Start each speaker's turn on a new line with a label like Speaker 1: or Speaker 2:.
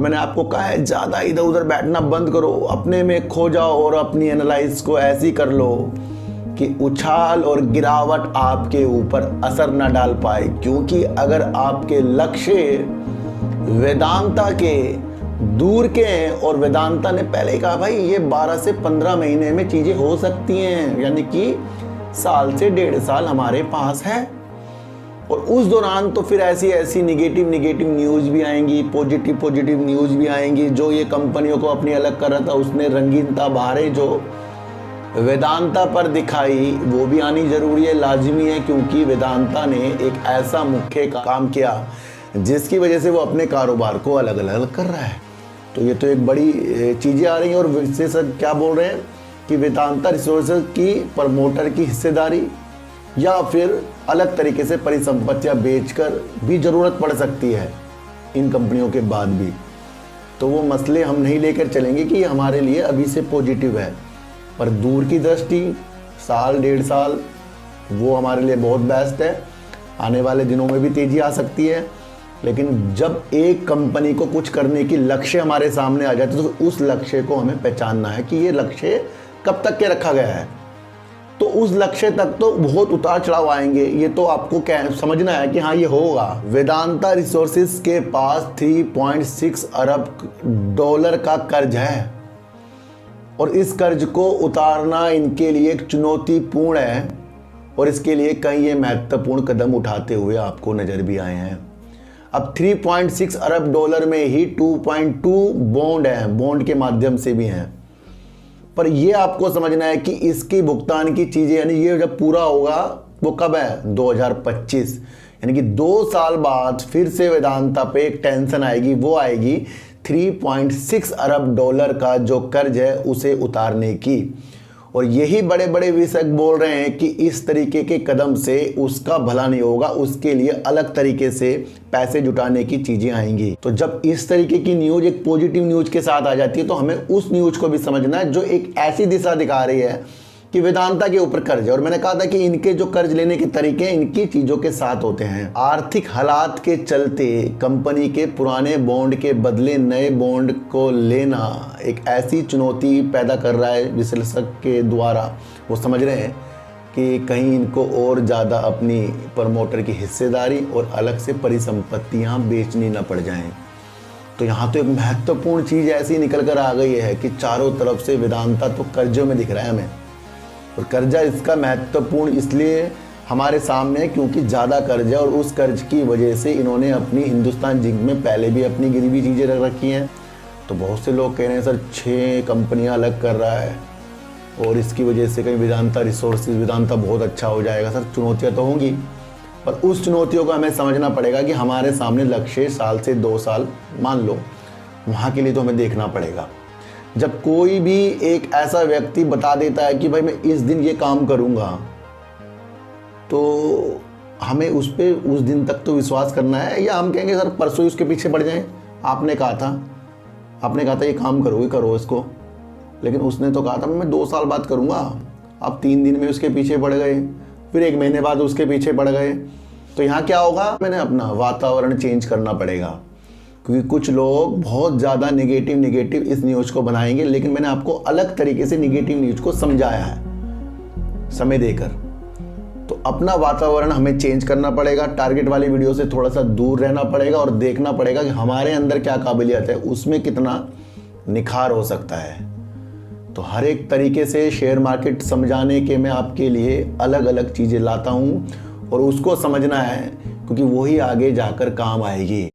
Speaker 1: मैंने आपको कहा है ज़्यादा इधर उधर बैठना बंद करो, अपने में खो जाओ और अपनी एनालाइज को ऐसी कर लो कि उछाल और गिरावट आपके ऊपर असर न डाल पाए। क्योंकि अगर आपके लक्ष्य वेदांता के दूर के हैं, और वेदांता ने पहले ही कहा भाई ये 12 से 15 महीने में चीज़ें हो सकती हैं, यानी कि साल से 1.5 साल हमारे पास है। और उस दौरान तो फिर ऐसी निगेटिव न्यूज़ भी आएंगी, पॉजिटिव न्यूज़ भी आएंगी। जो ये कंपनियों को अपनी अलग कर रहा था उसने रंगीनता बहारें जो वेदांता पर दिखाई वो भी आनी ज़रूरी है, लाजमी है। क्योंकि वेदांता ने एक ऐसा मुख्य काम किया जिसकी वजह से वो अपने कारोबार को अलग अलग कर रहा है। तो ये तो एक बड़ी चीज़ें आ रही हैं। और विशेषज्ञ क्या बोल रहे हैं कि वेदांता रिसोर्सेज की प्रमोटर की हिस्सेदारी या फिर अलग तरीके से परिसंपत्तियां बेचकर भी ज़रूरत पड़ सकती है इन कंपनियों के बाद भी। तो वो मसले हम नहीं लेकर चलेंगे कि हमारे लिए अभी से पॉजिटिव है, पर दूर की दृष्टि साल 1.5 साल वो हमारे लिए बहुत बेस्ट है। आने वाले दिनों में भी तेज़ी आ सकती है, लेकिन जब एक कंपनी को कुछ करने की लक्ष्य हमारे सामने आ जाते तो उस लक्ष्य को हमें पहचानना है कि ये लक्ष्य कब तक के रखा गया है। तो उस लक्ष्य तक तो बहुत उतार चढ़ाव आएंगे, ये तो आपको समझना है कि हाँ ये होगा। वेदांता रिसोर्सेज के पास 3.6 अरब डॉलर का कर्ज है और इस कर्ज को उतारना इनके लिए एक चुनौतीपूर्ण है, और इसके लिए कई ये महत्वपूर्ण कदम उठाते हुए आपको नज़र भी आए हैं। अब 3.6 अरब डॉलर में ही 2.2 बॉन्ड हैं, बॉन्ड के माध्यम से भी हैं। पर ये आपको समझना है कि इसकी भुगतान की चीज़ें, यानी ये जब पूरा होगा वो कब है 2025, यानी कि 2 साल बाद फिर से वेदांता पे एक टेंशन आएगी। वो आएगी 3.6 अरब डॉलर का जो कर्ज है उसे उतारने की। और यही बड़े बड़े विशेषज्ञ बोल रहे हैं कि इस तरीके के कदम से उसका भला नहीं होगा, उसके लिए अलग तरीके से पैसे जुटाने की चीज़ें आएंगी। तो जब इस तरीके की न्यूज़ एक पॉजिटिव न्यूज़ के साथ आ जाती है तो हमें उस न्यूज़ को भी समझना है जो एक ऐसी दिशा दिखा रही है कि वेदांता के ऊपर कर्ज है। और मैंने कहा था कि इनके जो कर्ज लेने के तरीके इनकी चीज़ों के साथ होते हैं। आर्थिक हालात के चलते कंपनी के पुराने बॉन्ड के बदले नए बॉन्ड को लेना एक ऐसी चुनौती पैदा कर रहा है विश्लेषक के द्वारा। वो समझ रहे हैं कि कहीं इनको और ज़्यादा अपनी प्रमोटर की हिस्सेदारी और अलग से परिसंपत्तियाँ बेचनी न पड़ जाएँ। तो यहाँ तो एक महत्वपूर्ण चीज़ ऐसी निकल कर आ गई है कि चारों तरफ से वेदांता तो कर्जों में दिख रहा है हमें। और कर्जा इसका महत्वपूर्ण इसलिए हमारे सामने है क्योंकि ज़्यादा कर्ज है, और उस कर्ज की वजह से इन्होंने अपनी हिंदुस्तान जिंक में पहले भी अपनी गिरी हुई चीज़ें रख रखी हैं। तो बहुत से लोग कह रहे हैं सर 6 कंपनियां अलग कर रहा है और इसकी वजह से कहीं वेदांता रिसोर्सेज वेदांता बहुत अच्छा हो जाएगा। सर चुनौतियाँ तो होंगी, पर उस चुनौतियों को हमें समझना पड़ेगा कि हमारे सामने लक्ष्य साल से 2 साल मान लो, वहाँ के लिए तो हमें देखना पड़ेगा। जब कोई भी एक ऐसा व्यक्ति बता देता है कि भाई मैं इस दिन ये काम करूँगा, तो हमें उस पर उस दिन तक तो विश्वास करना है, या हम कहेंगे सर परसों ही उसके पीछे पड़ जाएं। आपने कहा था ये काम करोगे, करो इसको, लेकिन उसने तो कहा था मैं 2 साल बाद करूँगा। आप 3 दिन में उसके पीछे पड़ गए, फिर 1 महीने बाद उसके पीछे पड़ गए। तो यहाँ क्या होगा, मैंने अपना वातावरण चेंज करना पड़ेगा। क्योंकि कुछ लोग बहुत ज़्यादा निगेटिव इस न्यूज़ को बनाएंगे, लेकिन मैंने आपको अलग तरीके से निगेटिव न्यूज़ को समझाया है समय देकर। तो अपना वातावरण हमें चेंज करना पड़ेगा, टारगेट वाली वीडियो से थोड़ा सा दूर रहना पड़ेगा और देखना पड़ेगा कि हमारे अंदर क्या काबिलियत है, उसमें कितना निखार हो सकता है। तो हर एक तरीके से शेयर मार्केट समझाने के मैं आपके लिए अलग अलग चीज़ें लाता हूँ, और उसको समझना है क्योंकि वही आगे जाकर काम आएगी।